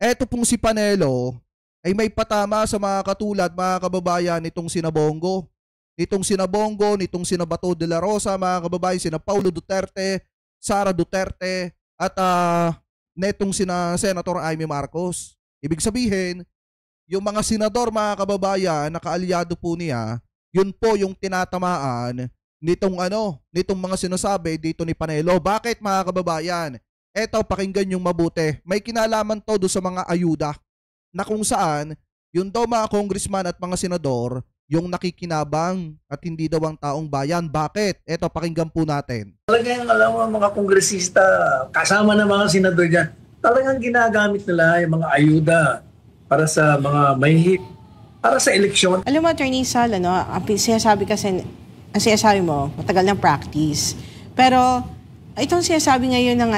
Eto pong si Panelo ay may patama sa mga katulad, mga kababayan, nitong sina Bongo. Nitong sina Bato de la Rosa, mga kababayan, sina Paulo Duterte, Sara Duterte, at netong sina Senator Amy Marcos. Ibig sabihin, yung mga senador, mga kababayan, na kaalyado po niya, yun po yung tinatamaan nitong mga sinasabi dito ni Panelo. Bakit, mga kababayan? Eto, pakinggan yung mabuti. May kinalaman to do sa mga ayuda na kung saan yun daw mga congressman at mga senador yung nakikinabang at hindi daw ang taong bayan. Bakit? Eto, pakinggan po natin. Talagang alam mo, mga kongresista, kasama ng mga senador dyan, talagang ginagamit nila yung mga ayuda para sa mga mahihit, para sa eleksyon. Alam mo, Attorney Sal, ang sinasabi kasi, ang sinasabi mo, matagal ng practice. Pero itong sinasabi ngayon ng